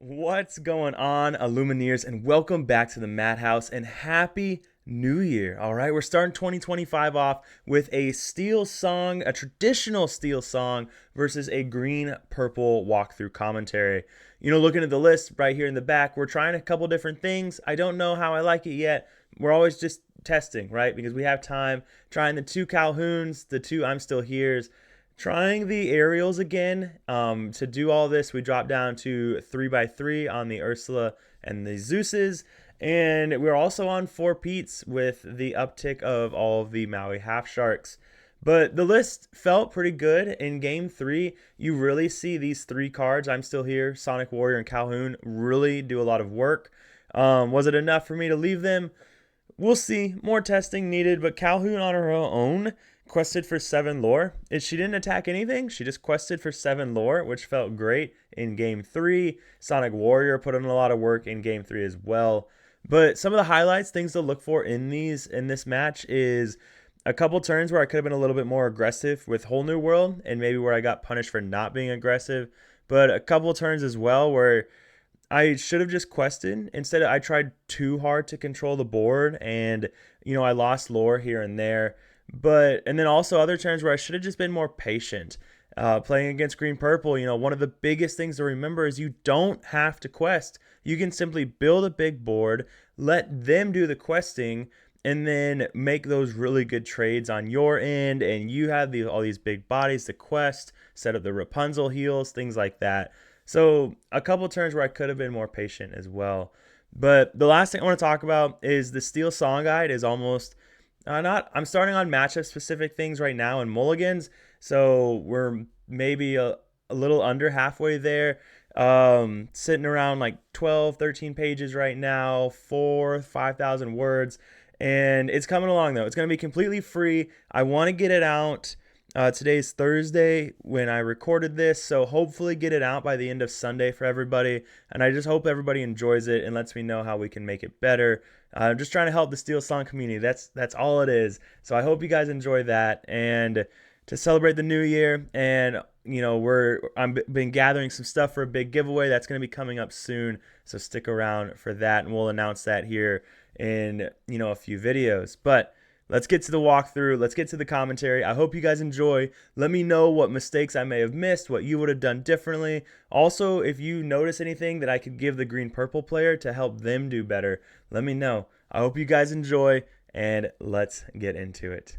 What's going on, Illumineers, and welcome back to the Madhouse and Happy New Year. All right, we're starting 2025 off with a SteelSong, a traditional SteelSong versus a green purple walkthrough commentary. Looking at the list right here in the back, we're trying a couple different things. I don't know how I like it yet. We're always just testing, right? Because we have time trying the two Calhouns, the two I'm Still Here's, trying the aerials again. To do all this, we dropped down to 3x3 on the Ursula and the Zeuses. And we're also on 4 Peats with the uptick of all of the Maui Half Sharks. But the list felt pretty good. In game 3, you really see these 3 cards, I'm Still Here, Sonic Warrior, and Calhoun, really do a lot of work. Was it enough for me to leave them? We'll see. More testing needed, but Calhoun on her own quested for 7 lore. She didn't attack anything. She just quested for 7 lore, which felt great in game 3. Sonic Warrior put in a lot of work in game 3 as well. But some of the highlights, things to look for in this match is a couple turns where I could have been a little bit more aggressive with Whole New World, and maybe where I got punished for not being aggressive. But a couple turns as well where I should have just quested. Instead, I tried too hard to control the board, and I lost lore here and there. And then also other turns where I should have just been more patient. Playing against green purple, one of the biggest things to remember is you don't have to quest. You can simply build a big board, let them do the questing, and then make those really good trades on your end. And you have all these big bodies to quest, set up the Rapunzel heals, things like that. So a couple turns where I could have been more patient as well. But the last thing I want to talk about is the SteelSong guide is almost not. I'm starting on matchup specific things right now in mulligans, so we're maybe a little under halfway there. Sitting around like 12, 13 pages right now, 5,000 words, and it's coming along though. It's going to be completely free. I want to get it out. Today's Thursday when I recorded this, so hopefully get it out by the end of Sunday for everybody. And I just hope everybody enjoys it and lets me know how we can make it better. I'm just trying to help the SteelSong community. That's all it is. So I hope you guys enjoy that. And to celebrate the new year, and I've been gathering some stuff for a big giveaway that's going to be coming up soon. So stick around for that, and we'll announce that here in a few videos. But let's get to the walkthrough. Let's get to the commentary. I hope you guys enjoy. Let me know what mistakes I may have missed, what you would have done differently. Also, if you notice anything that I could give the green-purple player to help them do better, let me know. I hope you guys enjoy, and let's get into it.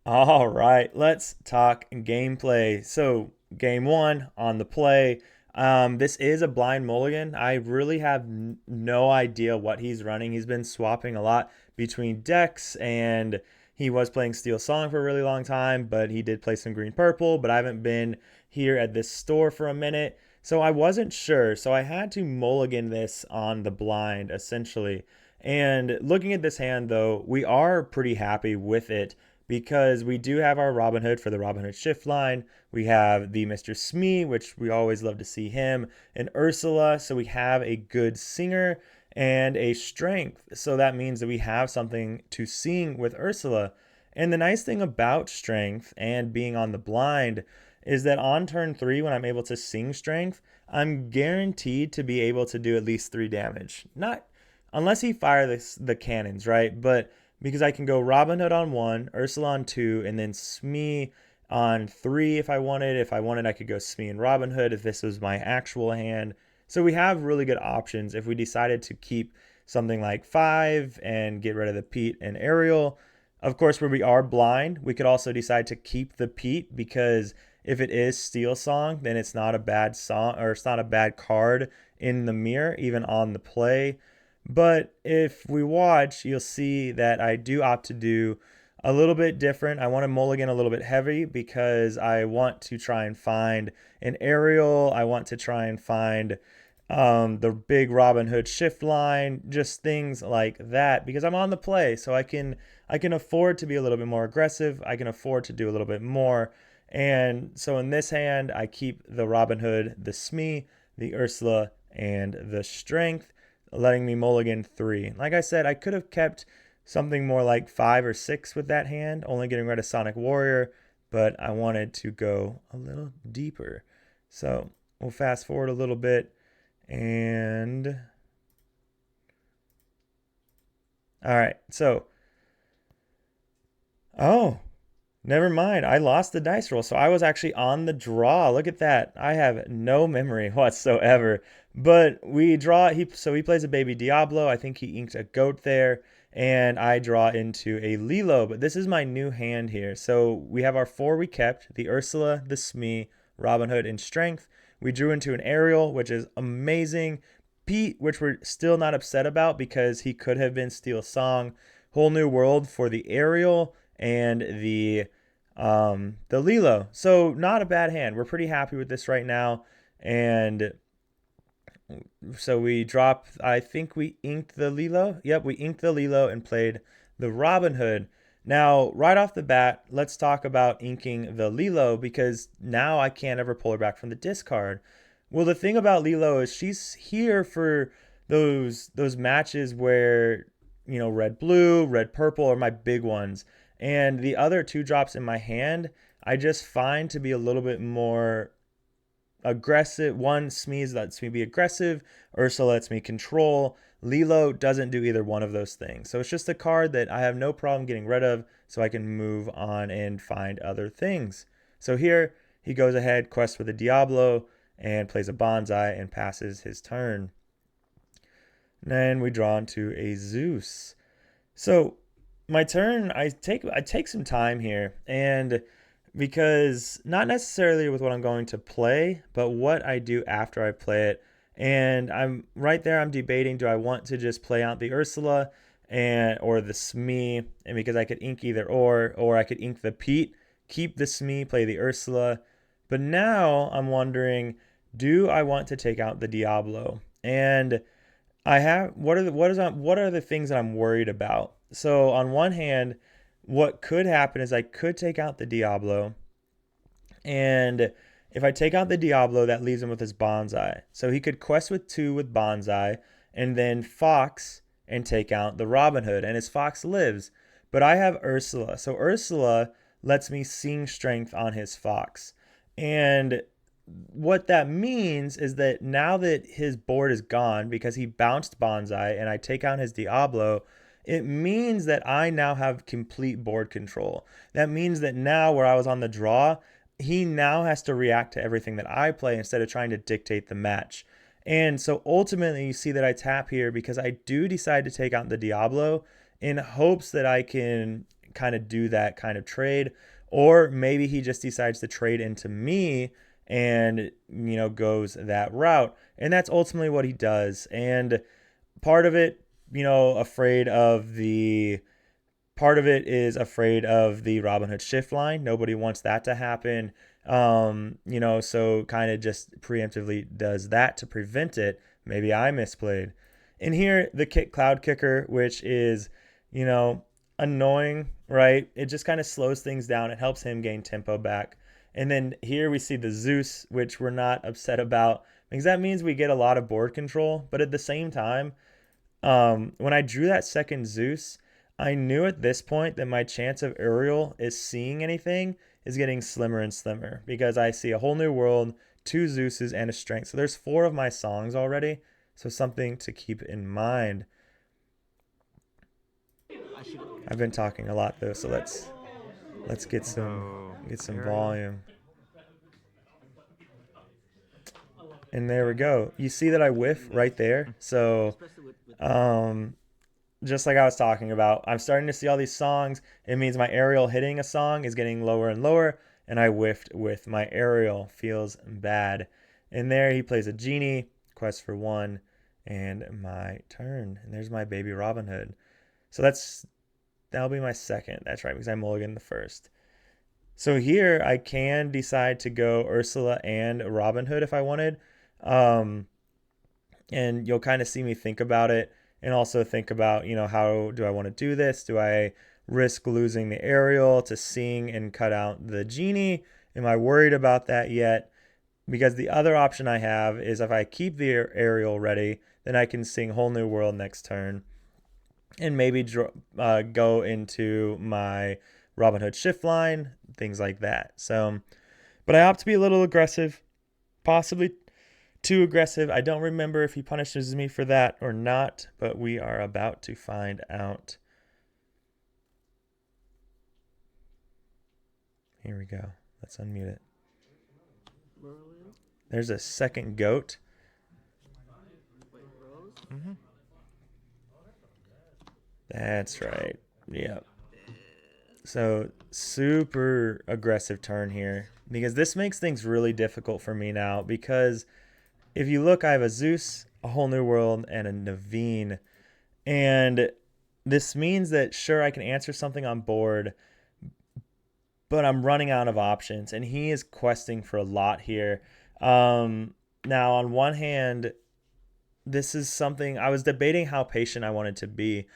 All right, let's talk gameplay. So, game 1 on the play. This is a blind mulligan. I really have no idea what he's running. He's been swapping a lot between decks, and he was playing SteelSong for a really long time, but he did play some green purple. But I haven't been here at this store for a minute, so I wasn't sure. So I had to mulligan this on the blind essentially. And looking at this hand though, we are pretty happy with it because we do have our Robin Hood for the Robin Hood shift line. We have the Mr. Smee, which we always love to see him, and Ursula. So we have a good singer and a strength. So that means that we have something to sing with Ursula. And the nice thing about strength and being on the blind is that on turn 3, when I'm able to sing strength, I'm guaranteed to be able to do at least 3 damage. Not unless he fires the cannons, right? But because I can go Robin Hood on 1, Ursula on 2, and then Smee on 3 if I wanted. If I wanted, I could go Smee and Robin Hood if this was my actual hand. So we have really good options if we decided to keep something like 5 and get rid of the Pete and Ariel. Of course, where we are blind, we could also decide to keep the Pete because if it is SteelSong, then it's not a bad song, or it's not a bad card in the mirror, even on the play. But if we watch, you'll see that I do opt to do a little bit different. I want to mulligan a little bit heavy because I want to try and find an aerial. I want to try and find the big Robin Hood shift line, just things like that, because I'm on the play, so I can afford to be a little bit more aggressive. I can afford to do a little bit more. And so in this hand, I keep the Robin Hood, the Smee, the Ursula, and the strength, letting me mulligan 3. Like I said, I could have kept something more like 5 or 6 with that hand, only getting rid of Sonic Warrior, but I wanted to go a little deeper. So we'll fast forward a little bit. And all right, so oh, never mind. I lost the dice roll. So I was actually on the draw. Look at that. I have no memory whatsoever. But we draw he plays a baby Diablo. I think he inked a goat there. And I draw into a Lilo. But this is my new hand here. So we have our four we kept, the Ursula, the Smee, Robin Hood, and Strength. We drew into an Ariel, which is amazing. Pete, which we're still not upset about because he could have been SteelSong. Whole New World for the Ariel and the Lilo. So not a bad hand. We're pretty happy with this right now. And so we drop, I think we inked the Lilo. Yep, we inked the Lilo and played the Robin Hood. Now, right off the bat, let's talk about inking the Lilo because now I can't ever pull her back from the discard. Well, the thing about Lilo is she's here for those matches where, red blue, red purple are my big ones. And the other two drops in my hand, I just find to be a little bit more aggressive. One, Smeeze lets me be aggressive. Ursula lets me control. Lilo doesn't do either one of those things. So it's just a card that I have no problem getting rid of so I can move on and find other things. So here he goes ahead, quests for the Diablo, and plays a bonsai and passes his turn. And then we draw into a Zeus. So my turn, I take some time here, and because not necessarily with what I'm going to play, but what I do after I play it. And I'm right there, I'm debating, do I want to just play out the Ursula or the Smee, and because I could ink either or I could ink the Pete, keep the Smee, play the Ursula. But now I'm wondering, do I want to take out the Diablo? And I have what are the things that I'm worried about? So on one hand, what could happen is I could take out the Diablo, and if I take out the Diablo, that leaves him with his bonsai. So he could quest with 2 with bonsai, and then Fox and take out the Robin Hood, and his Fox lives. But I have Ursula, so Ursula lets me sing Strength on his Fox, and what that means is that now that his board is gone because he bounced bonsai and I take out his Diablo, it means that I now have complete board control. That means that now where I was on the draw, he now has to react to everything that I play instead of trying to dictate the match. And so ultimately you see that I tap here because I do decide to take out the Diablo in hopes that I can kind of do that kind of trade, or maybe he just decides to trade into me and goes that route, and that's ultimately what he does. And part of it part of it is afraid of the Robin Hood shift line. Nobody wants that to happen. So kind of just preemptively does that to prevent it. Maybe I misplayed. And here the cloud kicker, which is annoying, right? It just kind of slows things down. It helps him gain tempo back. And then here we see the Zeus, which we're not upset about because that means we get a lot of board control. But at the same time, when I drew that second Zeus, I knew at this point that my chance of Uriel is seeing anything is getting slimmer and slimmer because I see a whole new world, 2 Zeuses, and a Strength. So there's 4 of my songs already. So something to keep in mind. I've been talking a lot though, so let's get some volume. And there we go. You see that I whiff right there. So just like I was talking about, I'm starting to see all these songs. It means my aerial hitting a song is getting lower and lower, and I whiffed with my aerial. Feels bad. And there he plays a genie, quest for 1, and my turn. And there's my baby Robin Hood. So that'll be my second. That's right, because I mulliganed the first. So here I can decide to go Ursula and Robin Hood if I wanted. And you'll kind of see me think about it and also think about, how do I want to do this? Do I risk losing the aerial to sing and cut out the genie? Am I worried about that yet? Because the other option I have is if I keep the aerial ready, then I can sing Whole New World next turn and maybe go into my Robin Hood shift line, things like that. So, but I opt to be a little aggressive, possibly too aggressive. I don't remember if he punishes me for that or not, but we are about to find out. Here we go. Let's unmute it. There's a second goat. Mm-hmm. That's right. Yep. So super aggressive turn here, because this makes things really difficult for me now, because if you look, I have a Zeus, a Whole New World, and a Naveen. And this means that, sure, I can answer something on board, but I'm running out of options. And he is questing for a lot here. Now, on one hand, this is something I was debating how patient I wanted to be,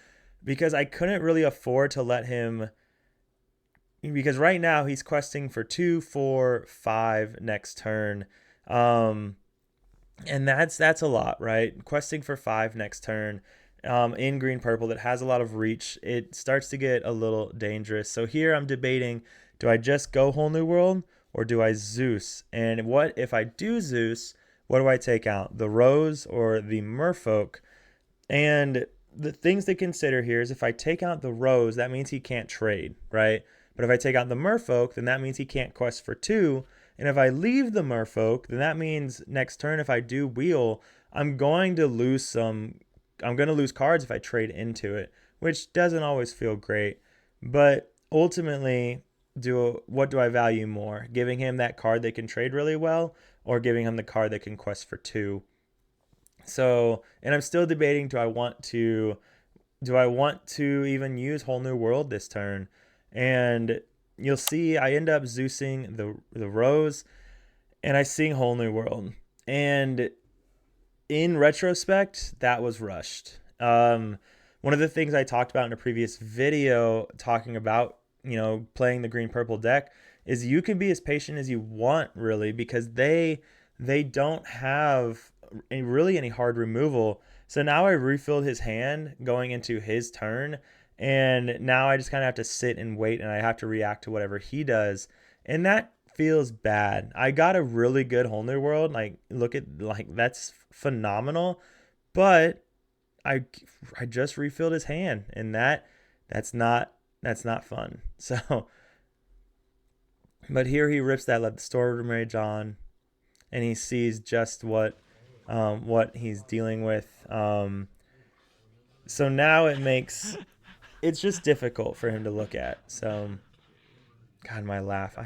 because I couldn't really afford to let him, because right now he's questing for 2, 4, 5 next turn. And that's a lot, right? Questing for 5 next turn in green purple that has a lot of reach, it starts to get a little dangerous. So here I'm debating, do I just go Whole New World or do I Zeus? And what if I do Zeus, what do I take out? The Rose or the Merfolk? And the things to consider here is, if I take out the Rose, that means he can't trade, right? But if I take out the Merfolk, then that means he can't quest for 2. And if I leave the Merfolk, then that means next turn, if I do wheel, I'm going to lose cards if I trade into it, which doesn't always feel great. But ultimately, what do I value more? Giving him that card that can trade really well, or giving him the card that can quest for 2? So, and I'm still debating, do I want to even use Whole New World this turn? And you'll see I end up Zeusing the Rose, and I sing Whole New World. And in retrospect, that was rushed. One of the things I talked about in a previous video talking about, playing the green purple deck, is you can be as patient as you want, really, because they don't have any hard removal. So now I refilled his hand going into his turn, and now I just kind of have to sit and wait, and I have to react to whatever he does. And that feels bad. I got a really good Whole New World. That's phenomenal. But I just refilled his hand, and that's not fun. So, but here he rips that, let the storeroom rage on, and he sees just what he's dealing with. So now it's just difficult for him to look at. So, God, my laugh.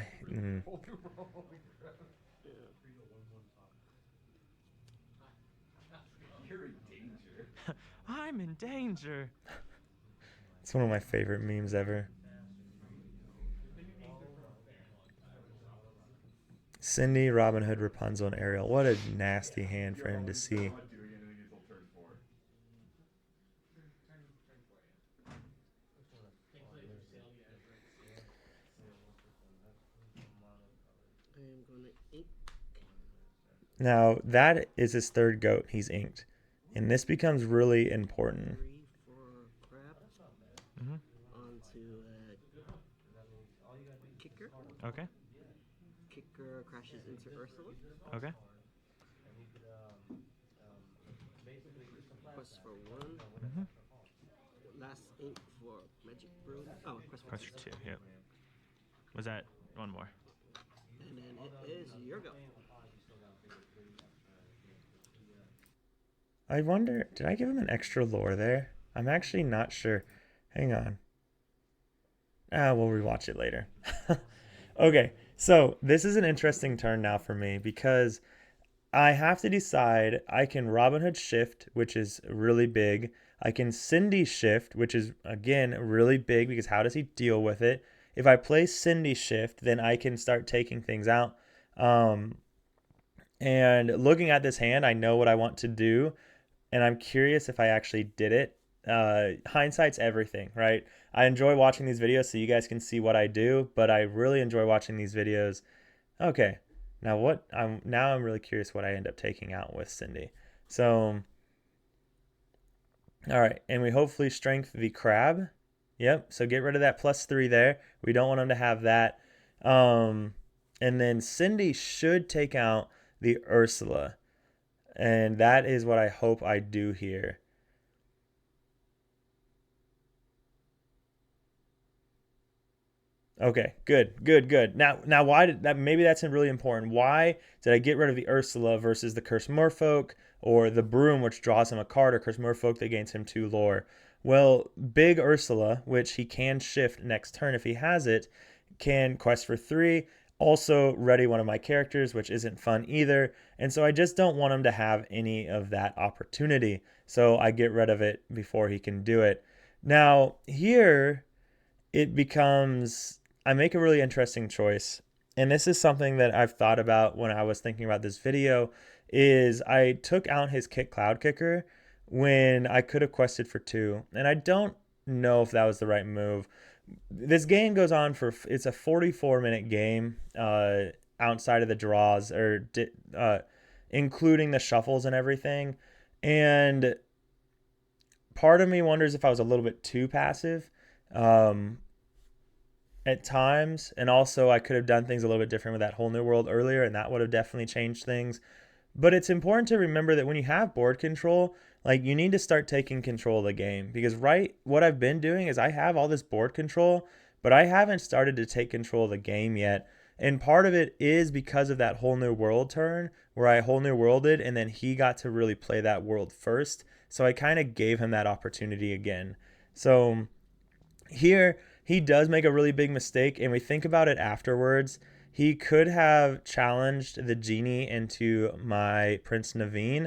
I'm in danger. It's one of my favorite memes ever. Cindy, Robin Hood, Rapunzel, and Ariel. What a nasty hand for him to see. Now, that is his third goat he's inked. And this becomes really important. Mm-hmm. Okay. Kicker crashes into Ursula. Okay. Quest for 1. Mm-hmm. Last ink for Magic Broom. Oh, Quest for 2. Yep. Was that one more? And then it is your go. I wonder, did I give him an extra lore there? I'm actually not sure. Hang on. We'll rewatch it later. Okay, so this is an interesting turn now for me, because I have to decide. I can Robin Hood shift, which is really big. I can Cindy shift, which is, again, really big, because how does he deal with it? If I play Cindy shift, then I can start taking things out. And looking at this hand, I know what I want to do, and I'm curious if I actually did it. Hindsight's everything, right? I enjoy watching these videos so you guys can see what I do, but I really enjoy watching these videos. Okay, now I'm really curious what I end up taking out with Cindy. So, all right, and we hopefully strength the crab. Yep, so get rid of that +3 there. We don't want him to have that. And then Cindy should take out the Ursula. And that is what I hope I do here. Okay, good. Now, why did that? Maybe that's really important. Why did I get rid of the Ursula versus the Cursed Merfolk or the Broom, which draws him a card, or Cursed Merfolk that gains him 2 lore? Well, Big Ursula, which he can shift next turn if he has it, can quest for 3. Also, ready one of my characters, which isn't fun either. And so I just don't want him to have any of that opportunity. So I get rid of it before he can do it. Now, here it becomes I make a really interesting choice. And this is something that I've thought about when I was thinking about this video is I took out his kick cloud kicker when I could have quested for 2. And I don't know if that was the right move. This game goes on for it's a 44-minute game outside of the draws or including the shuffles and everything. And part of me wonders if I was a little bit too passive. At times, and also I could have done things a little bit different with that whole new world earlier, and that would have definitely changed things. But it's important to remember that when you have board control, like you need to start taking control of the game, because what I've been doing is I have all this board control, but I haven't started to take control of the game yet. And part of it is because of that whole new world turn where I whole new worlded and then he got to really play that world first. So I kind of gave him that opportunity again. So here he does make a really big mistake, and we think about it afterwards. He could have challenged the genie into my Prince Naveen,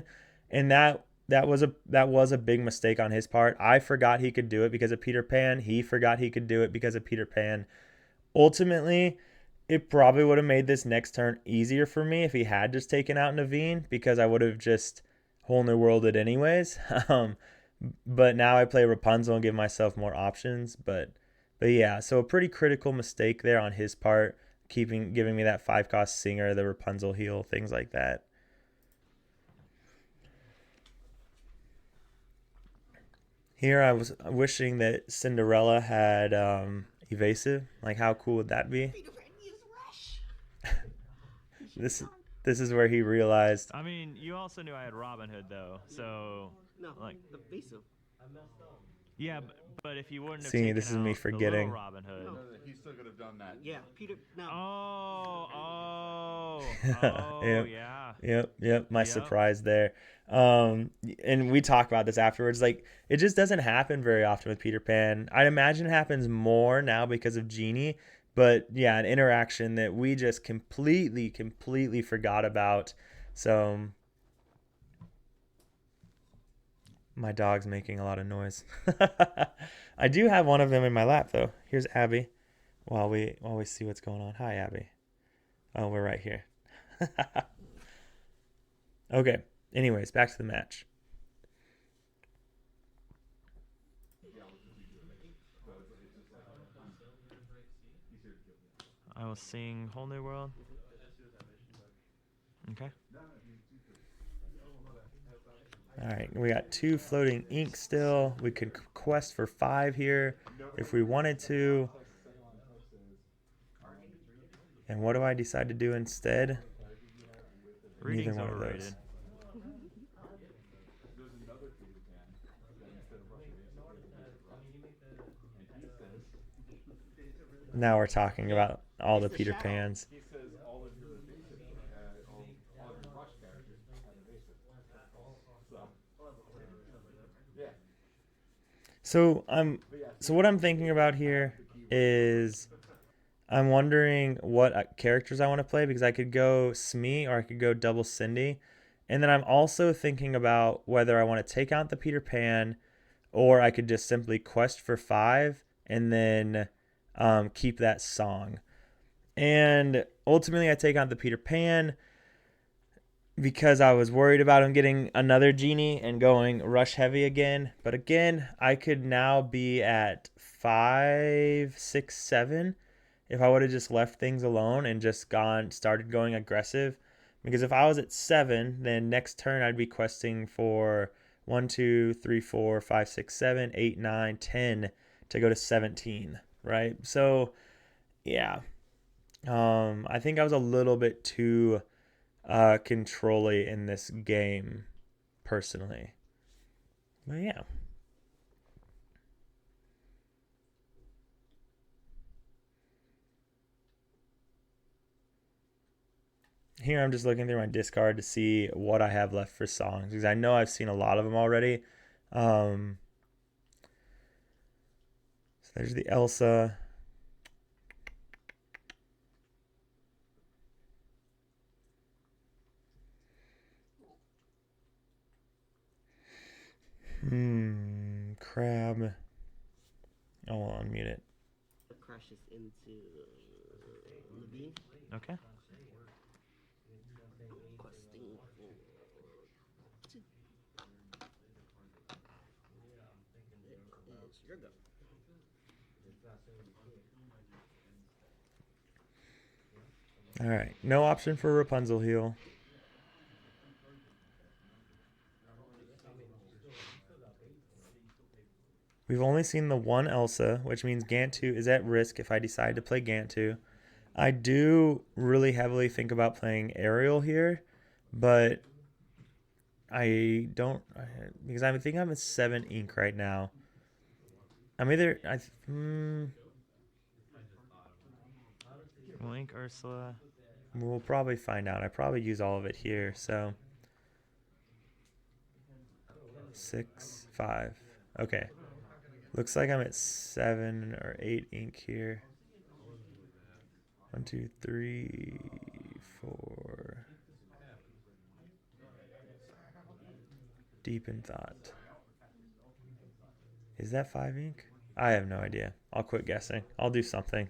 and that was a big mistake on his part. I forgot he could do it because of Peter Pan. He forgot he could do it because of Peter Pan. Ultimately, it probably would have made this next turn easier for me if he had just taken out Naveen, because I would have just whole new worlded anyways. But now I play Rapunzel and give myself more options. But yeah, so a pretty critical mistake there on his part, giving me that 5-cost Singer, the Rapunzel heal, things like that. Here I was wishing that Cinderella had evasive. Like, how cool would that be? This this is where he realized. I mean, you also knew I had Robin Hood though, so No, like the basic. yeah, but if you wouldn't have See, taken this is me out the little forgetting. Robin Hood. No. He still could have done that. Yeah, Peter. No. Oh, Yep. yeah. Yep. My Yep. surprise there. And we talk about this afterwards. Like, it just doesn't happen very often with Peter Pan. I'd imagine it happens more now because of Genie. But yeah, an interaction that we just completely forgot about. So my dog's making a lot of noise. I do have one of them in my lap though. Here's Abby. While we see what's going on. Hi, Abby. Oh, we're right here. Okay. Anyways, back to the match. I was seeing Whole New World. Okay. All right, we got 2 floating ink still. We could quest for 5 here if we wanted to. And what do I decide to do instead? Reading's Neither one of overrated. those. Now we're talking about all the Peter Pans. He says all of your all of your rush characters have evasive. So what I'm thinking about here is I'm wondering what characters I want to play, because I could go Smee or I could go double Cindy. And then I'm also thinking about whether I want to take out the Peter Pan or I could just simply quest for 5 and then keep that song. And ultimately I take out the Peter Pan because I was worried about him getting another genie and going rush heavy again. But again, I could now be at 5, 6, 7 if I would have just left things alone and just started going aggressive. Because if I was at 7, then next turn I'd be questing for 1, 2, 3, 4, 5, 6, 7, 8, 9, 10 to go to 17, right? So, yeah. I think I was a little bit too control in this game, personally. But yeah. Here I'm just looking through my discard to see what I have left for songs because I know I've seen a lot of them already. So there's the Elsa. Crab. Oh, I'll unmute it. It crashes into Levine. Okay. Questing for 2. It is your go. All right. No option for Rapunzel heal. We've only seen the one Elsa, which means Gantu is at risk if I decide to play Gantu. I do really heavily think about playing Ariel here, but I don't because I think I'm at 7 ink right now. I'm either Link Ursula. we'll probably find out. I probably use all of it here, so 6, 5. Okay. Looks like I'm at 7 or 8 ink here. 1, 2, 3, 4. Deep in thought. Is that 5 ink? I have no idea. I'll quit guessing. I'll do something.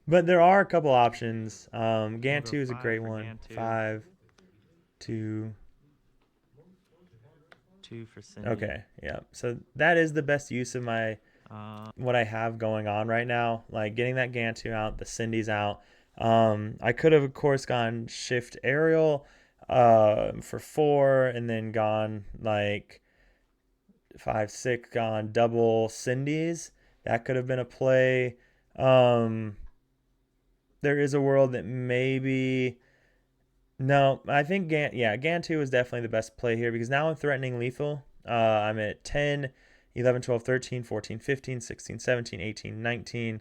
But there are a couple options. Gantu is a great one. Gantu. 5, 2. 2 for Cindy. Okay, yeah. So that is the best use of my what I have going on right now. Like getting that Gantu out, the Cindy's out. I could have, of course, gone Shift Aerial for 4 and then gone like 5, 6, gone double Cindy's. That could have been a play. There is a world that maybe... No, I think Gantu is definitely the best play here because now I'm threatening lethal. I'm at 10, 11, 12, 13, 14, 15, 16, 17, 18, 19,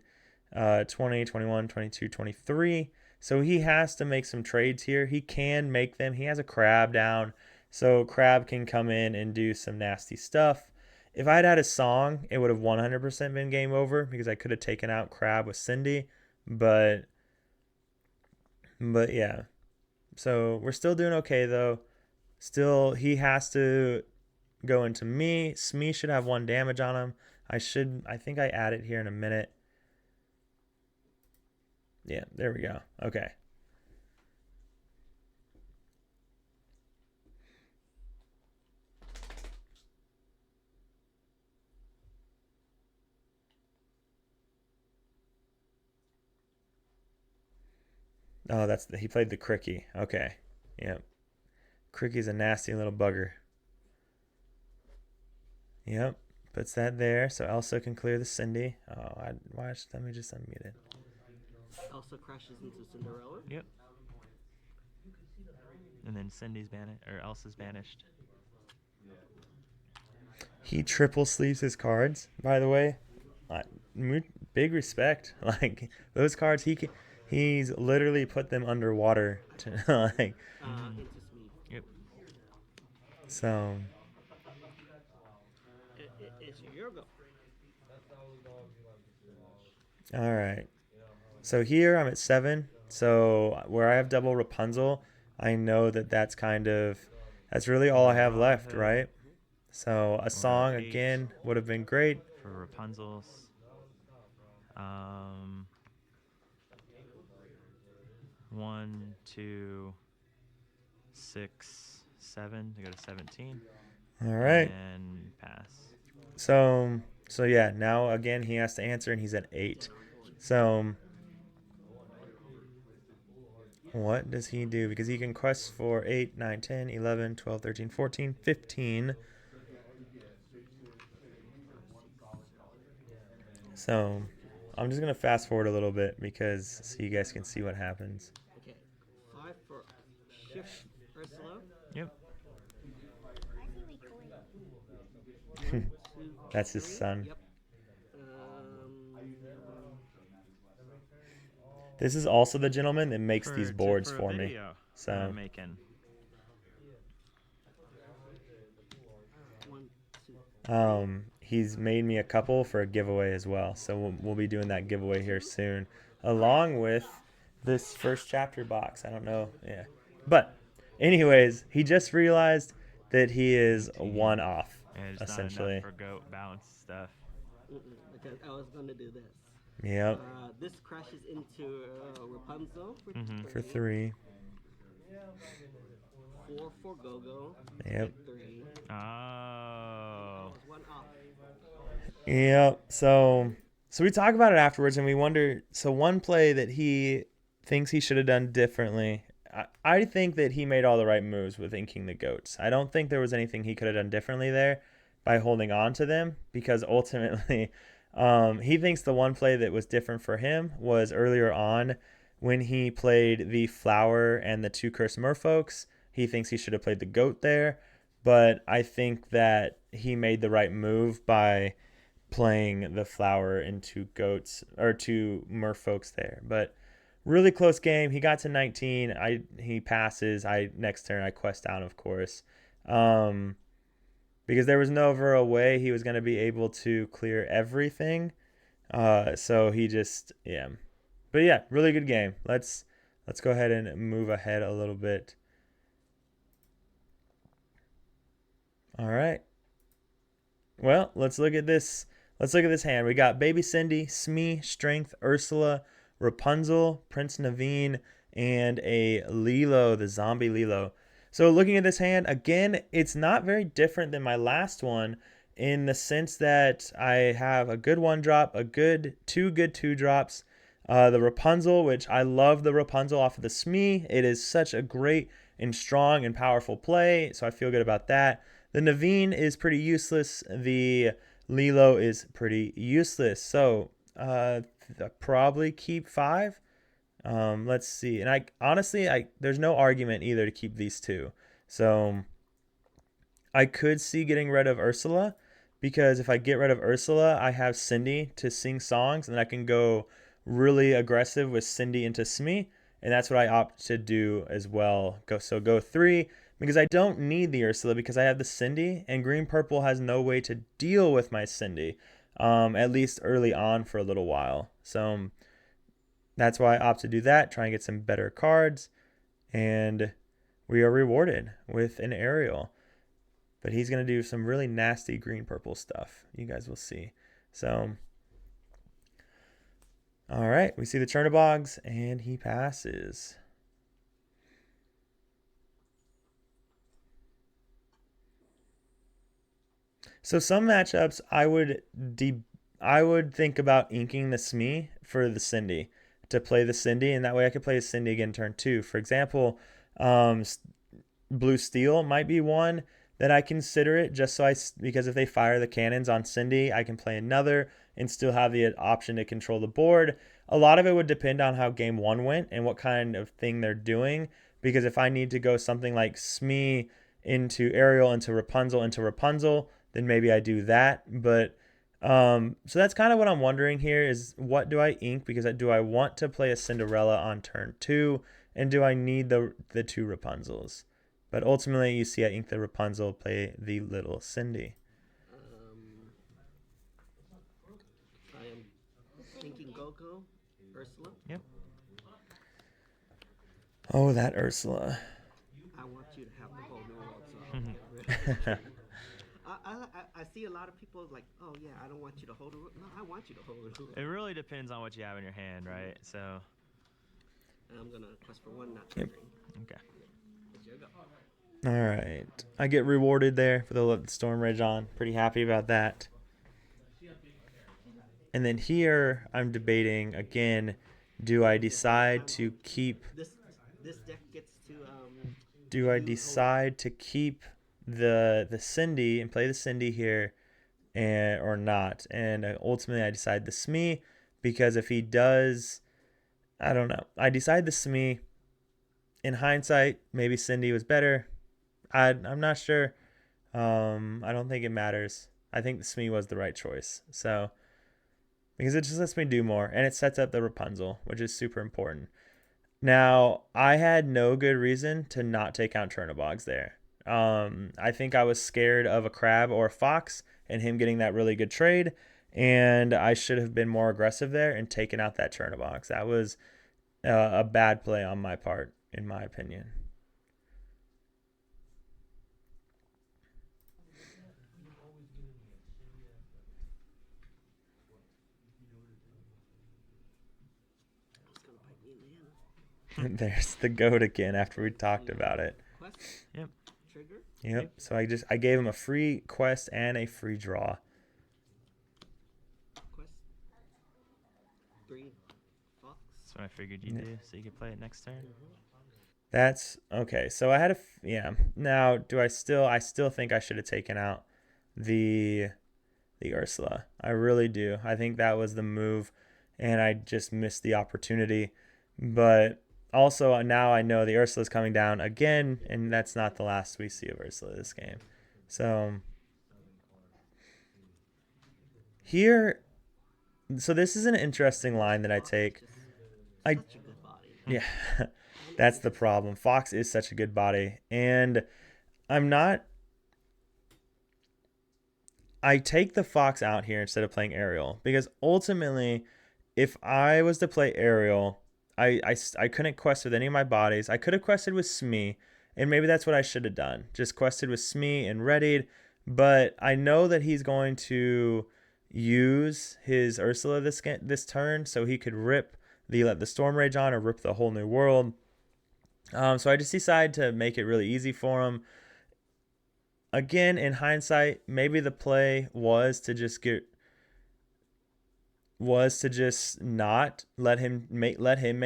20, 21, 22, 23. So he has to make some trades here. He can make them. He has a crab down. So crab can come in and do some nasty stuff. If I'd had a song, it would have 100% been game over because I could have taken out crab with Cindy. But yeah. So we're still doing okay though. Still, he has to go into me. Smee should have 1 damage on him. I think I add it here in a minute. Yeah, there we go. Okay. Oh, he played the Cricky. Okay. Yep. Cricky's a nasty little bugger. Yep. Puts that there so Elsa can clear the Cindy. Oh, let me just unmute it. Elsa crashes into Cinderella. Yep. And then Cindy's banished, or Elsa's banished. He triple sleeves his cards, by the way. Big respect. Like those cards, he's literally put them underwater to like. Into Smee. Yep. So. It's your go. All right. So here I'm at 7. So where I have double Rapunzel, I know that's really all I have left, right? So a song again would have been great for Rapunzel's. 1, 2, 6, 7 to go to 17. All right. And pass. So yeah, now again he has to answer and he's at 8. So what does he do? Because he can quest for 8, 9, 10, 11, 12, 13, 14, 15. So I'm just going to fast forward a little bit so you guys can see what happens. Okay. 5 Shift Ursula. Yep. One, two, That's his three. son. Yep. This is also the gentleman that makes these boards for for a me. video So I'm making. One, two. he's made me a couple for a giveaway as well. So we'll be doing that giveaway here soon, along with this first chapter box. I don't know, yeah, but anyways, he just realized that he is 18. one off, Yeah, it's essentially. not enough for goat balance stuff. Because I was gonna do this. Yep, This crashes into Rapunzel for for 3. 4 for Go-Go. Yep. 3. Oh. That was 1 off. Yep. So we talk about it afterwards, and we wonder. So one play that he thinks he should have done differently. I think that he made all the right moves with inking the goats. I don't think there was anything he could have done differently there by holding on to them, because ultimately he thinks the one play that was different for him was earlier on when he played the flower and the 2 cursed merfolks. He thinks he should have played the goat there, but I think that he made the right move by playing the flower into goats or 2 merfolks there. But really close game. He got to 19. He passes. Next turn I quest down, of course, because there was no way he was going to be able to clear everything. So he just But yeah, really good game. Let's go ahead and move ahead a little bit. All right. Well, let's look at this. Let's look at this hand. We got Baby Cindy, Smee, Strength, Ursula, Rapunzel, Prince Naveen, and a Lilo, the zombie Lilo. So looking at this hand, again, it's not very different than my last one in the sense that I have a good 1-drop, two good 2-drops. The Rapunzel, which I love the Rapunzel off of the Smee. It is such a great and strong and powerful play, so I feel good about that. The Naveen is pretty useless. The Lilo is pretty useless. So probably keep 5. Let's see. And there's no argument either to keep these 2. So I could see getting rid of Ursula, because if I get rid of Ursula, I have Cindy to sing songs, and I can go really aggressive with Cindy into Smee, and that's what I opt to do as well. Go 3, because I don't need the Ursula because I have the Cindy, and green purple has no way to deal with my Cindy, at least early on for a little while. So that's why I opt to do that, try and get some better cards, and we are rewarded with an aerial. But he's going to do some really nasty green purple stuff. You guys will see. So all right, we see the Chernobygs, and he passes. So some matchups I would think about inking the Smee for the Cindy, to play the Cindy, and that way I could play a Cindy again turn 2. For example, Blue Steel might be one that I consider it, because if they fire the cannons on Cindy, I can play another and still have the option to control the board. A lot of it would depend on how game 1 went and what kind of thing they're doing, because if I need to go something like Smee into Ariel into Rapunzel, then maybe I do that. But so that's kind of what I'm wondering here is, what do I ink? Because do I want to play a Cinderella on turn 2, and do I need the 2 Rapunzels? But ultimately, you see I ink the Rapunzel, play the little Cindy. I am thinking Goku, Ursula. Yep. Oh, that Ursula. I want you to have the whole new world. So I see a lot of people like, oh yeah, I don't want you to hold it. No, I want you to hold it. It really depends on what you have in your hand, right? So. And I'm gonna quest for 1, not 2, 3. Okay. Here you go. All right. I get rewarded there for the Storm Rage on. Pretty happy about that. And then here, I'm debating again, do I decide to keep... This deck gets to... do I decide to keep the Cindy and play the Cindy here or not? And ultimately, I decide the Smee, because if he does... I don't know. I decide the Smee, in hindsight, maybe Cindy was better. I'm not sure. I don't think it matters. I think the Smee was the right choice. So, because it just lets me do more, and it sets up the Rapunzel, which is super important. Now, I had no good reason to not take out Chernobog's there. I think I was scared of a crab or a fox and him getting that really good trade, and I should have been more aggressive there and taken out that Chernobog's. That was a bad play on my part, in my opinion. There's the goat again after we talked about it. Quest? Yep. Trigger? Yep. So I gave him a free quest and a free draw. Quest? 3 fox? That's what I figured you'd do, so you could play it next turn. That's okay. So I had yeah. Now I still think I should have taken out the Ursula. I really do. I think that was the move, and I just missed the opportunity. But also now I know the Ursula's coming down again, and that's not the last we see of Ursula this game. So here, so this is an interesting line that I take. Such a good body. Yeah, that's the problem. Fox is such a good body, and I take the Fox out here instead of playing Ariel because ultimately, if I was to play Ariel, I couldn't quest with any of my bodies. I could have quested with Smee, and maybe that's what I should have done. Just quested with Smee and readied, but I know that he's going to use his Ursula this turn, so he could let the Storm Rage on or rip the whole new world. So I just decided to make it really easy for him. Again, in hindsight, maybe the play was to just not let him make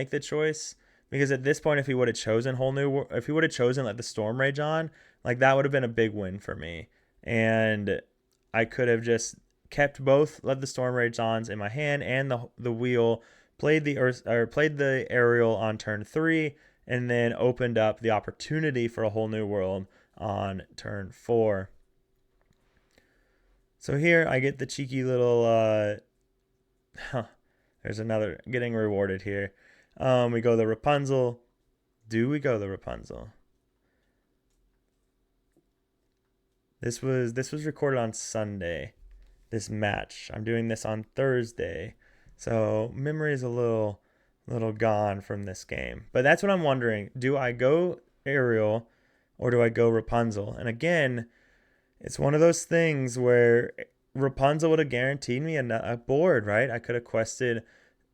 the choice, because at this point, if he would have chosen let the Storm Rage on, like that would have been a big win for me, and I could have just kept both let the Storm Rage ons in my hand and the wheel, played the Aerial on turn 3, and then opened up the opportunity for a whole new world on turn 4. So here I get the cheeky little there's another getting rewarded here. We go the Rapunzel. Do we go the Rapunzel? This was recorded on Sunday. This match. I'm doing this on Thursday. So memory is a little gone from this game. But that's what I'm wondering. Do I go Ariel or do I go Rapunzel? And again, it's one of those things where Rapunzel would have guaranteed me a board, right? I could have quested.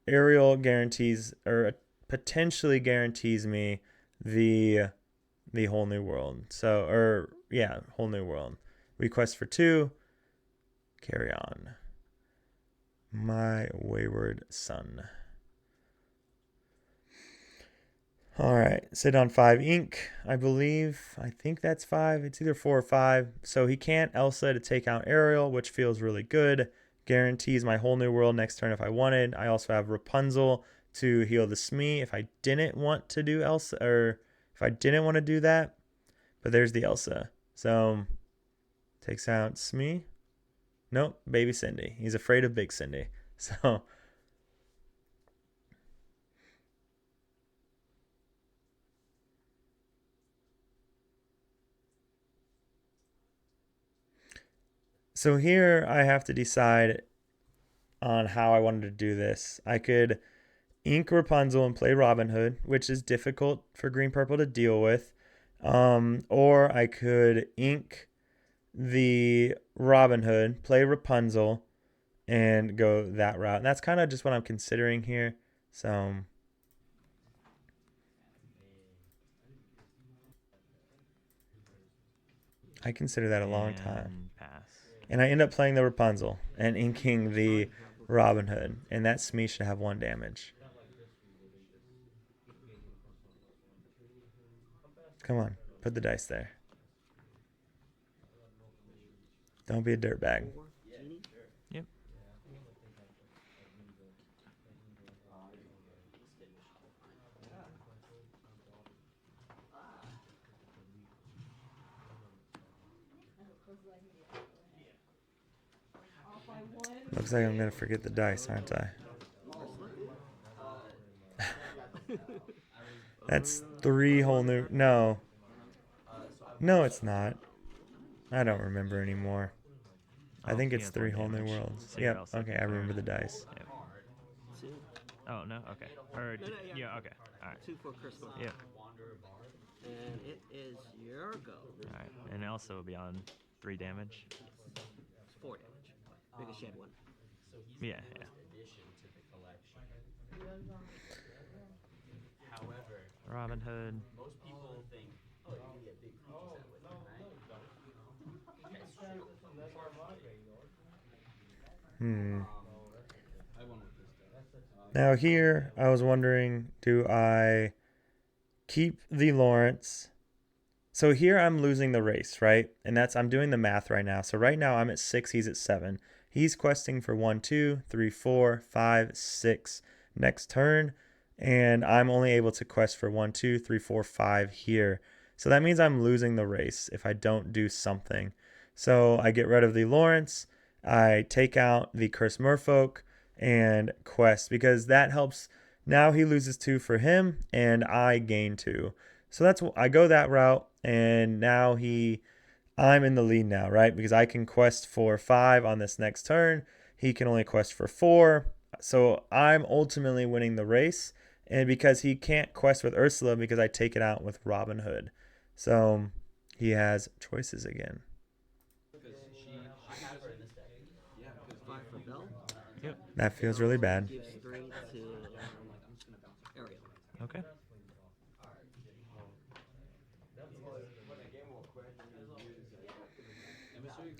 Ariel guarantees or potentially guarantees me the whole new world. So, whole new world. We quest for 2. Carry on. My wayward son. All right, sit on 5 ink, I believe. I think that's 5. It's either 4 or 5. So he can't Elsa to take out Ariel, which feels really good. Guarantees my whole new world next turn if I wanted. I also have Rapunzel to heal the Smee if I didn't want to do Elsa, or if I didn't want to do that. But there's the Elsa. So takes out Smee. Nope, baby Cindy. He's afraid of big Cindy. So here I have to decide on how I wanted to do this. I could ink Rapunzel and play Robin Hood, which is difficult for green purple to deal with. Or I could ink the Robin Hood, play Rapunzel, and go that route. And that's kind of just what I'm considering here. So I consider that a long time. Pass. And I end up playing the Rapunzel and inking the Robin Hood. And that Smee should have 1 damage. Come on, put the dice there. Don't be a dirtbag. Yep. Looks like I'm gonna forget the dice, aren't I? That's 3 whole new. No. No, it's not. I don't remember anymore. I Oh, think he it's has 3 1 whole new damage. worlds. So you're Yep. also Okay, I remember the dice. Yep. 2. Oh no. Okay. Or No, no, yeah. Okay. All right. 2 for Curse Mark. Yep. And it is your go. All right. And it also will be on 3 damage. It's 4 damage. Because she had 1. Yeah. Yeah. Robin Hood. Now here, I was wondering, do I keep the Lawrence? So here I'm losing the race, right? And I'm doing the math right now. So right now I'm at 6, he's at 7. He's questing for 1, 2, 3, 4, 5, 6 next turn. And I'm only able to quest for 1, 2, 3, 4, 5 here. So that means I'm losing the race if I don't do something. So I get rid of the Lawrence. I take out the Cursed Merfolk and quest because that helps. Now he loses 2 for him and I gain 2. So I go that route, and now I'm in the lead now, right? Because I can quest for 5 on this next turn. He can only quest for 4. So I'm ultimately winning the race. And because he can't quest with Ursula because I take it out with Robin Hood. So he has choices again. 5 for Bell. Yep. That feels really bad. Gives 3 to Ariel. Okay.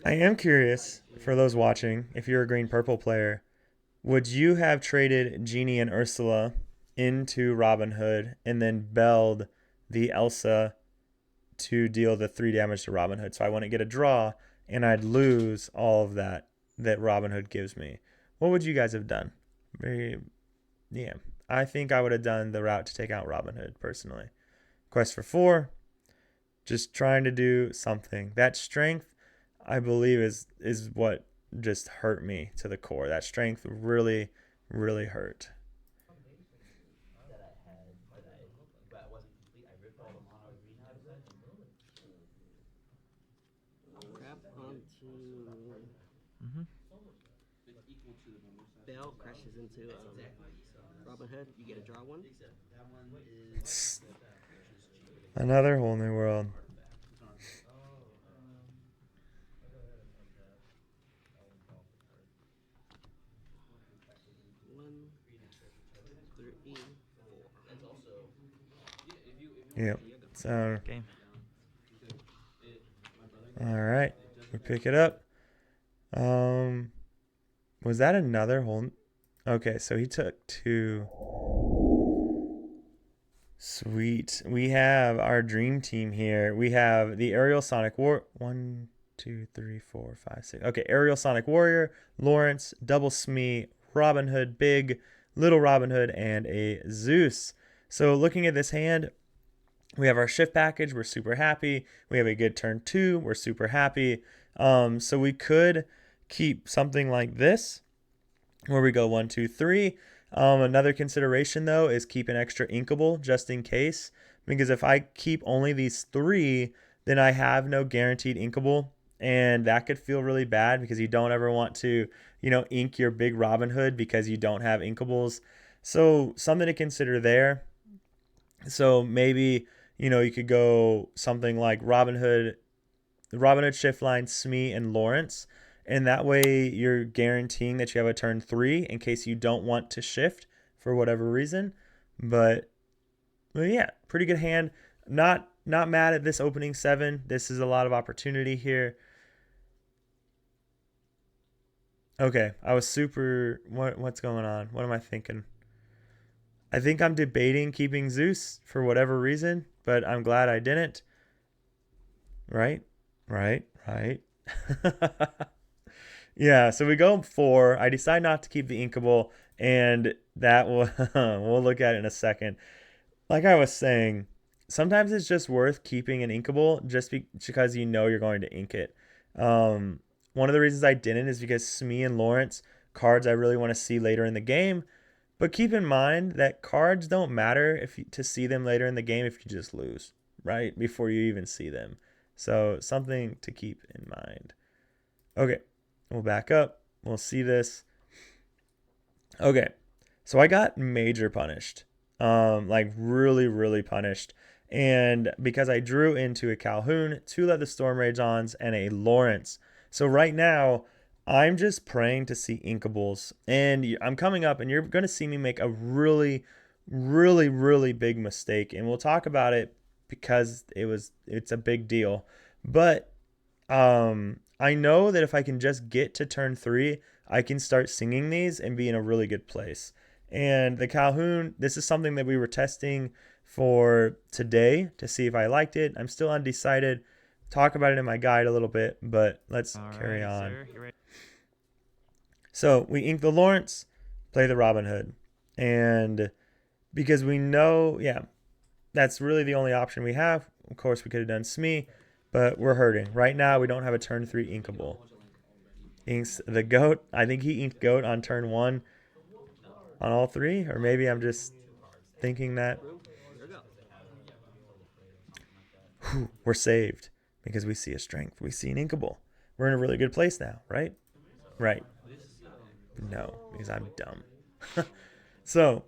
I am curious, for those watching, if you're a green-purple player, would you have traded Jeannie and Ursula into Robin Hood and then belled the Elsa to deal the 3 damage to Robin Hood? So I wouldn't get a draw, and I'd lose all of that Robin Hood gives me. What would you guys have done? Yeah, I think I would have done the route to take out Robin Hood, personally. Quest for 4, just trying to do something. That strength, I believe, is what just hurt me to the core. That strength really, really hurt. Crap onto Mm-hmm. Bell. Crashes into Robin Hood. You get a draw 1. Another whole new world. One, 3, 4. Yep. So, Game. all right. We pick it up. Was that another whole... Okay, so he took 2. Sweet. We have our dream team here. We have the Aerial Sonic War... 1, 2, 3, 4, 5, 6. Okay, Aerial Sonic Warrior, Lawrence, Double Smee, Robin Hood, Big, Little Robin Hood, and a Zeus. So looking at this hand, we have our shift package. We're super happy. We have a good turn 2. We're super happy. So we could keep something like this where we go 1, 2, 3. Another consideration, though, is keep an extra inkable just in case. Because if I keep only these 3, then I have no guaranteed inkable. And that could feel really bad because you don't ever want to, ink your big Robin Hood because you don't have inkables. So something to consider there. So maybe, you could go something like Robin Hood shift line, Smee, and Lawrence. And that way you're guaranteeing that you have a turn 3 in case you don't want to shift for whatever reason. But yeah, pretty good hand. Not mad at this opening 7. This is a lot of opportunity here. Okay, I was super... What's going on? What am I thinking? I think I'm debating keeping Zeus for whatever reason, but I'm glad I didn't. Right. Yeah, so we go 4. I decide not to keep the inkable, and that will we'll look at it in a second. Like I was saying, sometimes it's just worth keeping an inkable just because you're going to ink it. One of the reasons I didn't is because Smee and Lawrence, cards I really want to see later in the game. But keep in mind that cards don't matter to see them later in the game if you just lose, right? Before you even see them. So something to keep in mind. Okay, we'll back up. We'll see this. Okay, so I got major punished. Like really, really punished. And because I drew into a Calhoun, 2 Let the Storm Rage Ons, and a Lawrence. So right now, I'm just praying to see Inkables. And I'm coming up, and you're going to see me make a really, really, really big mistake. And we'll talk about it because it's a big deal. But I know that if I can just get to turn 3, I can start singing these and be in a really good place. And the Calhoun, this is something that we were testing for today to see if I liked it. I'm still undecided. Talk about it in my guide a little bit, but let's carry on. Sir, So we ink the Lawrence, play the Robin Hood. And because we know, yeah, that's really the only option we have. Of course, we could have done Smee, but we're hurting. Right now, we don't have a turn 3 inkable. Inks the Goat. I think he inked Goat on turn 1 on all 3, or maybe I'm just thinking that. Whew, we're saved because we see a strength. We see an inkable. We're in a really good place now, right? Right. No, because I'm dumb. So,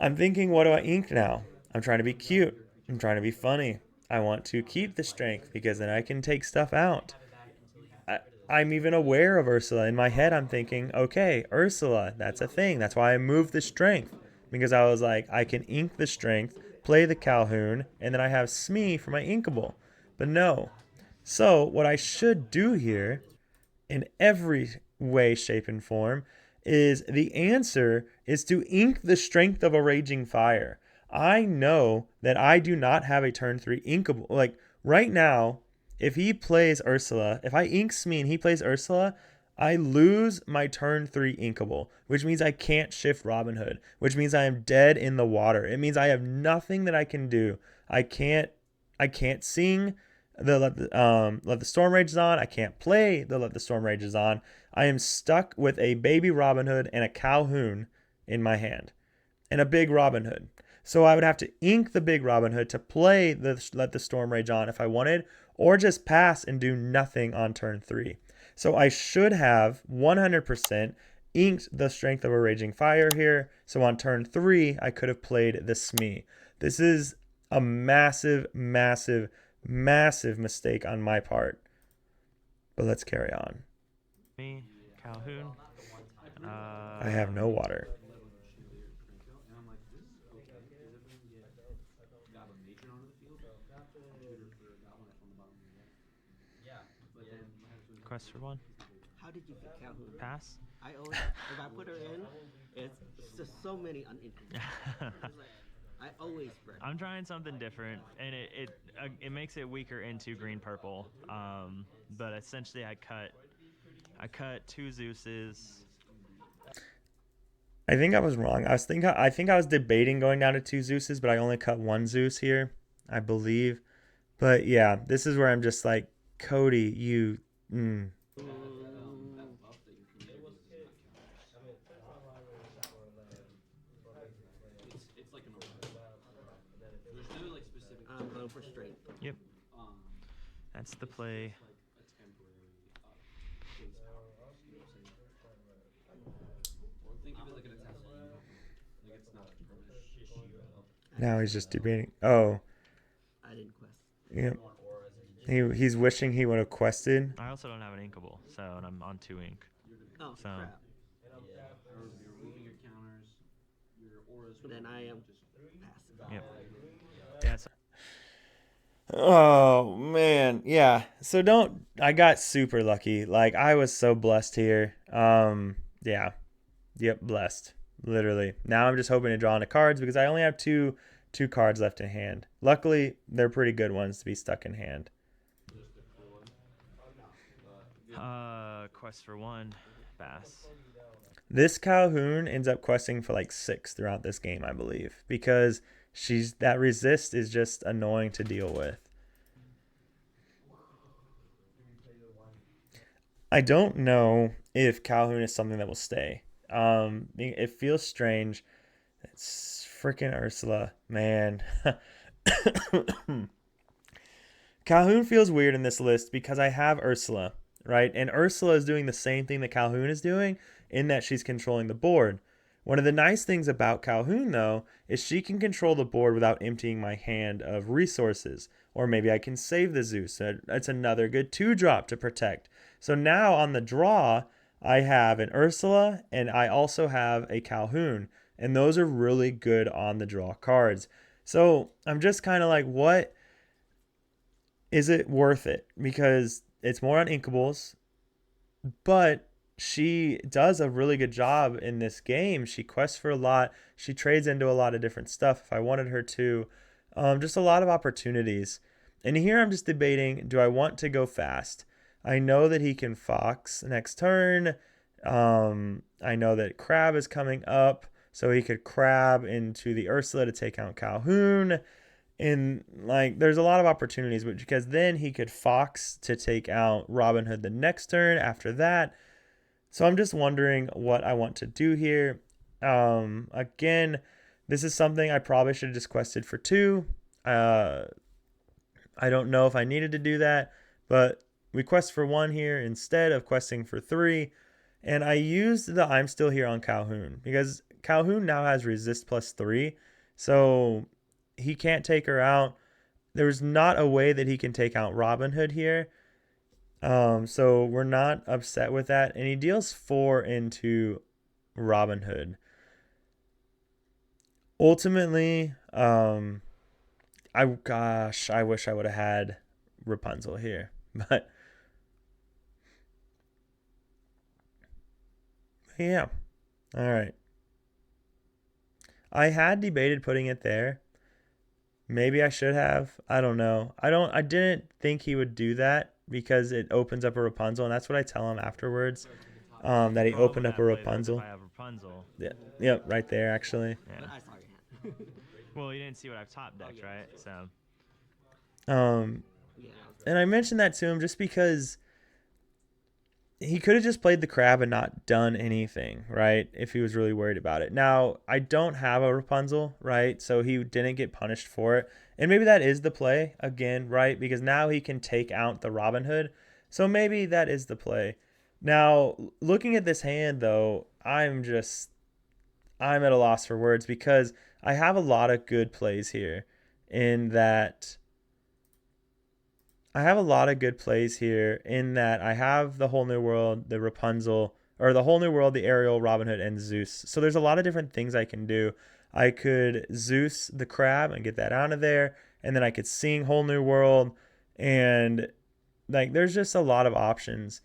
I'm thinking, what do I ink now? I'm trying to be cute. I'm trying to be funny. I want to keep the strength because then I can take stuff out. I'm even aware of Ursula. In my head, I'm thinking, okay, Ursula, that's a thing. That's why I moved the strength. Because I was like, I can ink the strength, play the Calhoun, and then I have Smee for my inkable. But no. So, what I should do here, in every way, shape, and form, is the answer is to ink the strength of a raging fire. I know that I do not have a turn 3 inkable. Like, right now, if he plays Ursula, if I ink Smee and he plays Ursula, I lose my turn 3 inkable, which means I can't shift Robin Hood, which means I am dead in the water. It means I have nothing that I can do. I can't sing the Let the Storm Rages On. I can't play the Let the Storm Rages On. I am stuck with a baby Robin Hood and a Calhoun in my hand, and a big Robin Hood. So I would have to ink the big Robin Hood to play the Let the Storm Rage On if I wanted, or just pass and do nothing on turn 3. So I should have 100% inked the Strength of a Raging Fire here. So on turn 3, I could have played the Smee. This is a massive, massive, massive mistake on my part. But let's carry on. Me, Calhoun. I have no water. Quest for 1. How did you get Calhoun? Pass. I always, if I put her in, it's just so many uninteresting. I always spread. I'm trying something different, and it makes it weaker into green purple. But essentially, I cut 2 Zeuses. I think I was wrong. I think I was debating going down to 2 Zeuses, but I only cut 1 Zeus here, I believe. But yeah, this is where I'm just like, Cody, you. I'm going for strength. Yep. That's the play. Now he's just debating. Oh. I didn't quest. Yeah. He's wishing he would have quested. I also don't have an inkable, so and I'm on 2 ink. Oh, So. crap. Then I am passive. Yep. Yeah. So Oh man, yeah. So I got super lucky. Like I was so blessed here. Yeah. Yep, blessed. Literally. Now I'm just hoping to draw into cards because I only have two cards left in hand. Luckily, they're pretty good ones to be stuck in hand. Quest for 1, pass. This Calhoun ends up questing for like 6 throughout this game, I believe, because that resist is just annoying to deal with. I don't know if Calhoun is something that will stay. It feels strange. It's freaking Ursula, man. Calhoun feels weird in this list because I have Ursula, right? And Ursula is doing the same thing that Calhoun is doing in that she's controlling the board. One of the nice things about Calhoun, though, is she can control the board without emptying my hand of resources. Or maybe I can save the Zeus. That's another good 2-drop to protect. So now on the draw, I have an Ursula and I also have a Calhoun. And those are really good on the draw cards. So I'm just kind of like, what is it worth it? Because it's more on inkables, but she does a really good job in this game. She quests for a lot. She trades into a lot of different stuff if I wanted her to. Just a lot of opportunities. And here I'm just debating, do I want to go fast? I know that he can Fox next turn. I know that Crab is coming up, so he could Crab into the Ursula to take out Calhoun. And like there's a lot of opportunities, but because then he could Fox to take out Robin Hood the next turn after that. So I'm just wondering what I want to do here. Again, this is something I probably should have just quested for 2. I don't know if I needed to do that, but we quest for 1 here instead of questing for 3. And I used the I'm still here on Calhoun because Calhoun now has resist +3. So he can't take her out. There's not a way that he can take out Robin Hood here. So we're not upset with that. And he deals 4 into Robin Hood. Ultimately, I wish I would have had Rapunzel here. But yeah. All right. I had debated putting it there. Maybe I should have. I don't know. I didn't think he would do that because it opens up a Rapunzel, and that's what I tell him afterwards. That he opened up a Rapunzel. If I have Rapunzel. Yeah, yep, right there actually. Yeah. But I saw your hand. Well, you didn't see what I've top decked, right? So. Yeah. And I mentioned that to him just because he could have just played the crab and not done anything, right? If he was really worried about it. Now, I don't have a Rapunzel, right? So he didn't get punished for it. And maybe that is the play again, right? Because now he can take out the Robin Hood. So maybe that is the play. Now, looking at this hand, though, I'm at a loss for words because I have a lot of good plays here in that I have the Whole New World, the Rapunzel, or the Whole New World, the Ariel, Robin Hood, and Zeus. So there's a lot of different things I can do. I could Zeus the crab and get that out of there, and then I could sing Whole New World, and like there's just a lot of options.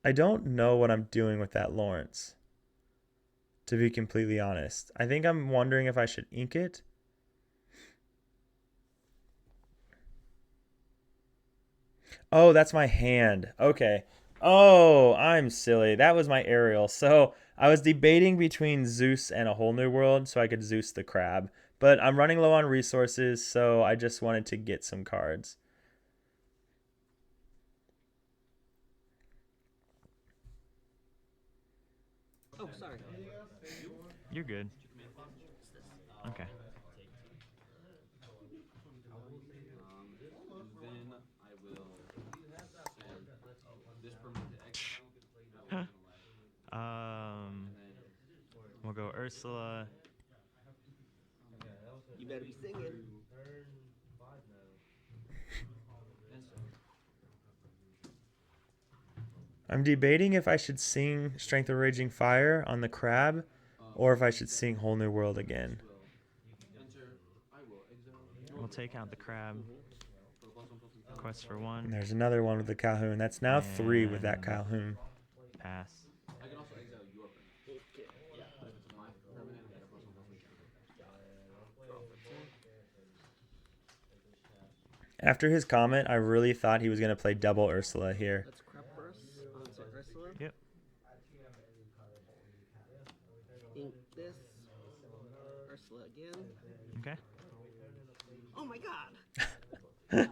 I don't know what I'm doing with that Lawrence, to be completely honest. I think I'm wondering if I should ink it. Oh, that's my hand. Okay. Oh, I'm silly. That was my Ariel. So I was debating between Zeus and a Whole New World, so I could Zeus the crab. But I'm running low on resources, so I just wanted to get some cards. Oh, sorry. You're good. Okay. Then I will send this permanent to exile. We'll go Ursula. You better be singing. I'm debating if I should sing Strength of Raging Fire on the crab or if I should sing Whole New World again. We'll take out the crab. Quest for 1. And there's another one with the Calhoun. That's now 3 with that Calhoun. Pass. I can also exile your permanent. Yeah. But if it's my permanent, I get a +1/+1 After his comment, I really thought he was going to play double Ursula here. Let's crap first onto Ursula. Yep. Ink this. Ursula again. Okay. Oh my god! Okay.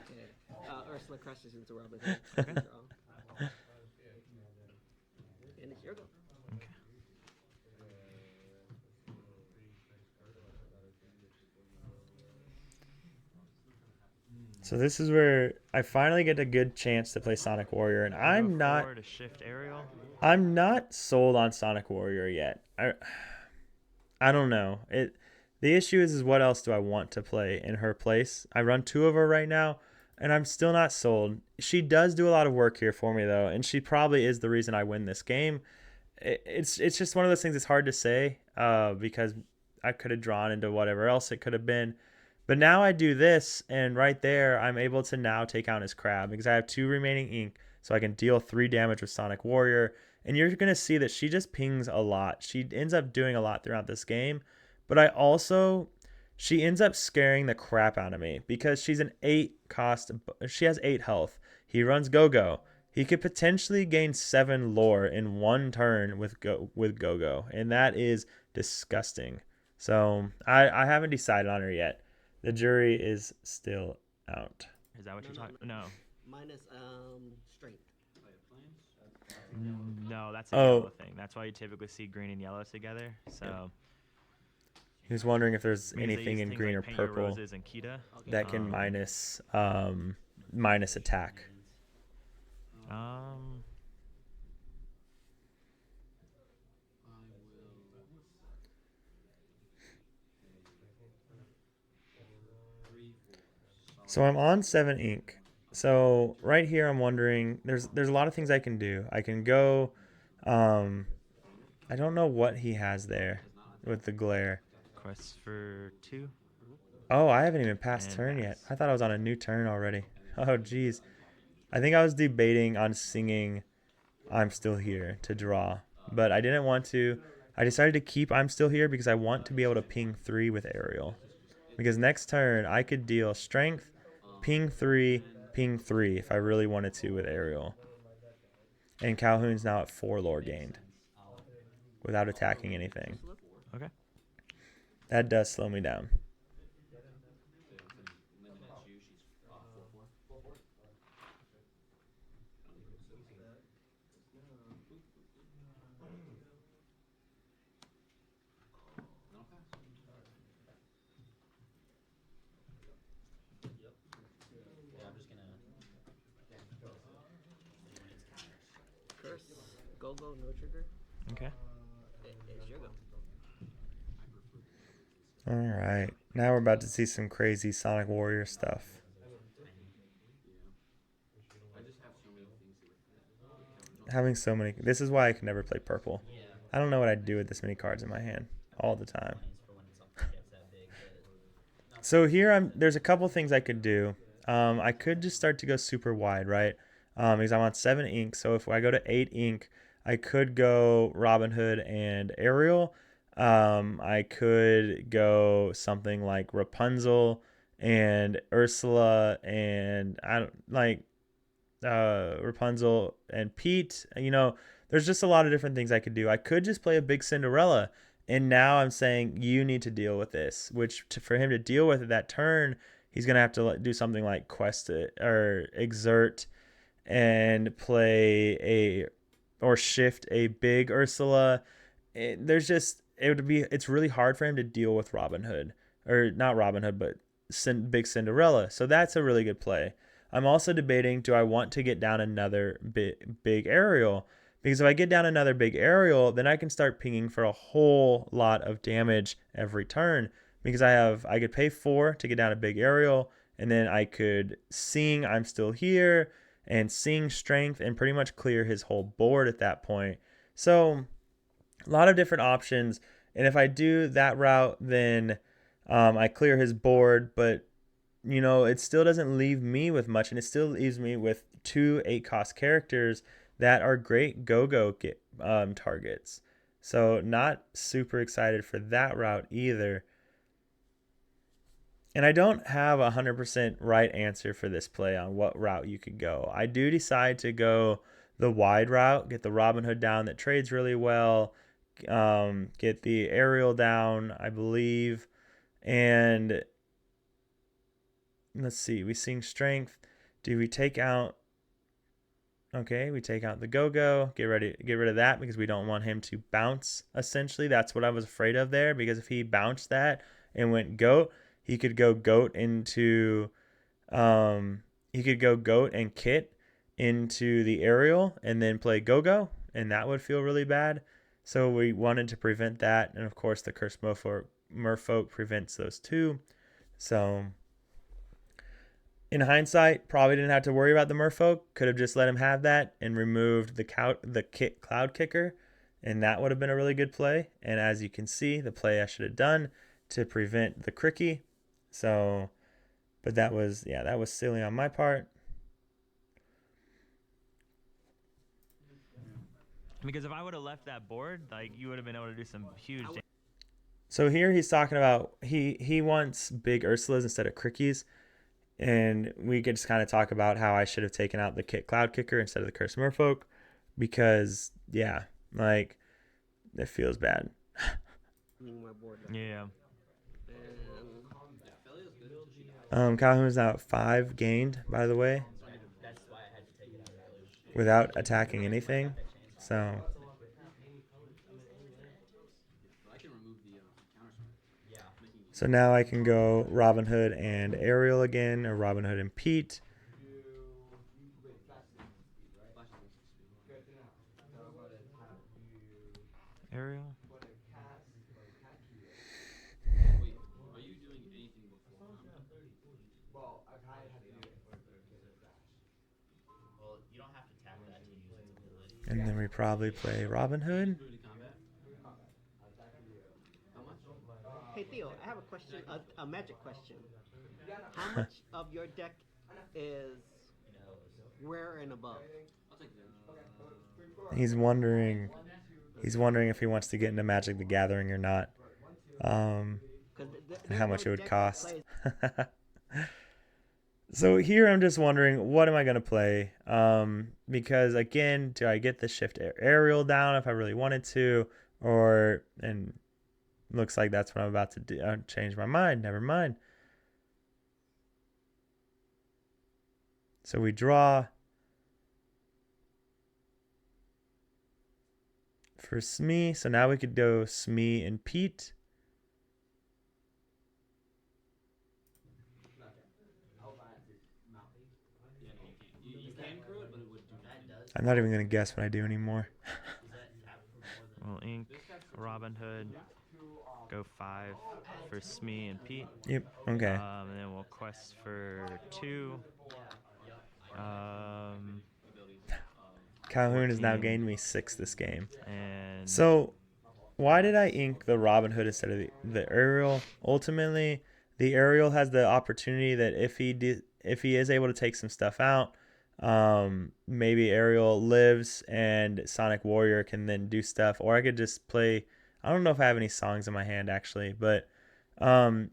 Ursula crashes into Robin Hood. Draw. Your go. Okay. So this is where I finally get a good chance to play Sonic Warrior, and Go I'm not forward to shift aerial. sold on Sonic Warrior yet. I don't know. The issue is what else do I want to play in her place? I run 2 of her right now, and I'm still not sold. She does do a lot of work here for me though, and she probably is the reason I win this game. It's just one of those things that's hard to say because I could have drawn into whatever else it could have been. But now I do this, and right there, I'm able to now take out his crab because I have 2 remaining ink, so I can deal 3 damage with Sonic Warrior. And you're going to see that she just pings a lot. She ends up doing a lot throughout this game. But she ends up scaring the crap out of me because she's an 8 cost. She has 8 health. He runs Go-Go. He could potentially gain 7 lore in 1 turn with Go-Go. And that is disgusting. So I haven't decided on her yet. The jury is still out. Is that what No, you're no, talking? no. No. Minus strength. No, that's a Oh. yellow thing. That's why you typically see green and yellow together. So He was wondering if there's because they anything use in things green like or Paint Your purple Roses and Kita. that can minus attack. Um, So I'm on 7 ink. So right here I'm wondering there's a lot of things I can do. I can go I don't know what he has there with the glare. quests for 2. Oh, I haven't even passed And turn yet. pass. I thought I was on a new turn already. Oh geez. I think I was debating on singing I'm Still Here to draw, but I didn't want to. I decided to keep I'm Still Here because I want to be able to ping 3 with aerial. Because next turn I could deal strength, ping 3 if I really wanted to with aerial. And Calhoun's now at 4 lore gained without attacking anything. Okay. That does slow me down. Curse. Go-Go, no trigger. Okay. It's your go. All right. Now we're about to see some crazy Sonic Warrior stuff. Having so many. This is why I can never play purple. I don't know what I'd do with this many cards in my hand all the time. So here there's a couple things I could do. I could just start to go super wide, right? Because I'm on 7 ink. So if I go to 8 ink, I could go Robin Hood and Ariel. I could go something like Rapunzel and Ursula and Rapunzel and Pete. There's just a lot of different things I could do. I could just play a big Cinderella. And now I'm saying you need to deal with this, for him to deal with it that turn, he's going to have to do something like quest it or exert and or shift a big Ursula. It's really hard for him to deal with Robin Hood, or not Robin Hood, but big Cinderella. So that's a really good play. I'm also debating, do I want to get down another big aerial? Because if I get down another big aerial, then I can start pinging for a whole lot of damage every turn. Because I could pay 4 to get down a big aerial, and then I could sing I'm Still Here and sing strength and pretty much clear his whole board at that point. So a lot of different options. And if I do that route, then I clear his board, but it still doesn't leave me with much, and it still leaves me with 2 8-cost characters that are great go-go targets. So not super excited for that route either. And I don't have a 100% right answer for this play on what route you could go. I do decide to go the wide route, get the Robin Hood down that trades really well, get the aerial down, I believe, and let's see, we sing strength. Do we take out Okay, we take out the go-go, get rid of that because we don't want him to bounce, essentially. That's what I was afraid of there, because if he bounced that and went goat, he could go goat into he could go goat and kit into the aerial and then play go-go, and that would feel really bad. So we wanted to prevent that, and of course the Cursed Merfolk prevents those too. So in hindsight, probably didn't have to worry about the Merfolk. Could have just let him have that and removed the Cloud Kicker, and that would have been a really good play. And as you can see, the play I should have done to prevent the Cricky. So, but that was silly on my part. Because if I would have left that board, like, you would have been able to do some huge damage. So here he's talking about he wants big Ursulas instead of Crickies. And we could just kind of talk about how I should have taken out the Cloud Kicker instead of the Cursed Merfolk, because yeah, like, it feels bad. Yeah. Calhoun's now at 5 gained, by the way, without attacking anything. So now I can go Robin Hood and Ariel again, or Robin Hood and Pete. Ariel? And then we probably play Robin Hood. Hey Theo, I have a question, a magic question. How much of your deck is rare and above? He's wondering if he wants to get into Magic the Gathering or not. And how much it would cost. So here I'm just wondering, what am I going to play? Because again, do I get the Shift Aerial down if I really wanted to? And looks like that's what I'm about to do. Change my mind. Never mind. So we draw for Smee. So now we could go Smee and Pete. I'm not even going to guess what I do anymore. We'll ink Robin Hood, go 5 for Smee and Pete. Yep, okay. And then we'll quest for 2. Calhoun has now gained me 6 this game. And so why did I ink the Robin Hood instead of the Aerial? Ultimately, the Aerial has the opportunity that if he is able to take some stuff out, maybe Aerial lives and Sonic Warrior can then do stuff, or I could just play. I don't know if I have any songs in my hand actually, but I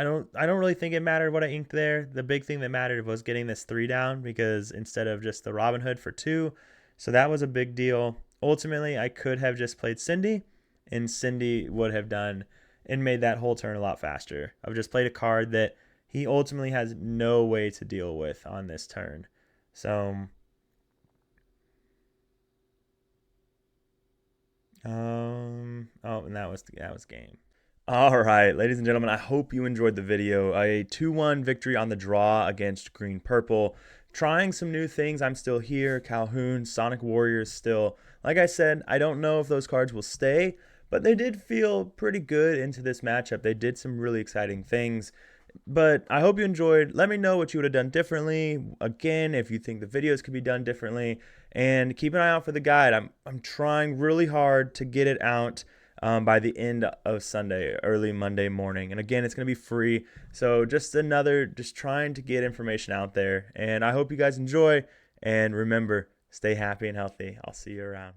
don't really think it mattered what I inked there. The big thing that mattered was getting this 3 down, because instead of just the Robin Hood for 2, so that was a big deal. Ultimately, I could have just played Cindy, and Cindy would have done and made that whole turn a lot faster. I've just played a card that he ultimately has no way to deal with on this turn. So, and that was game. All right, ladies and gentlemen, I hope you enjoyed the video. A 2-1 victory on the draw against Green Purple. Trying some new things. I'm still here. Calhoun, Sonic Warriors still. Like I said, I don't know if those cards will stay, but they did feel pretty good into this matchup. They did some really exciting things. But I hope you enjoyed. Let me know what you would have done differently. Again, if you think the videos could be done differently. And keep an eye out for the guide. I'm trying really hard to get it out by the end of Sunday, early Monday morning. And again, it's going to be free. So just trying to get information out there. And I hope you guys enjoy. And remember, stay happy and healthy. I'll see you around.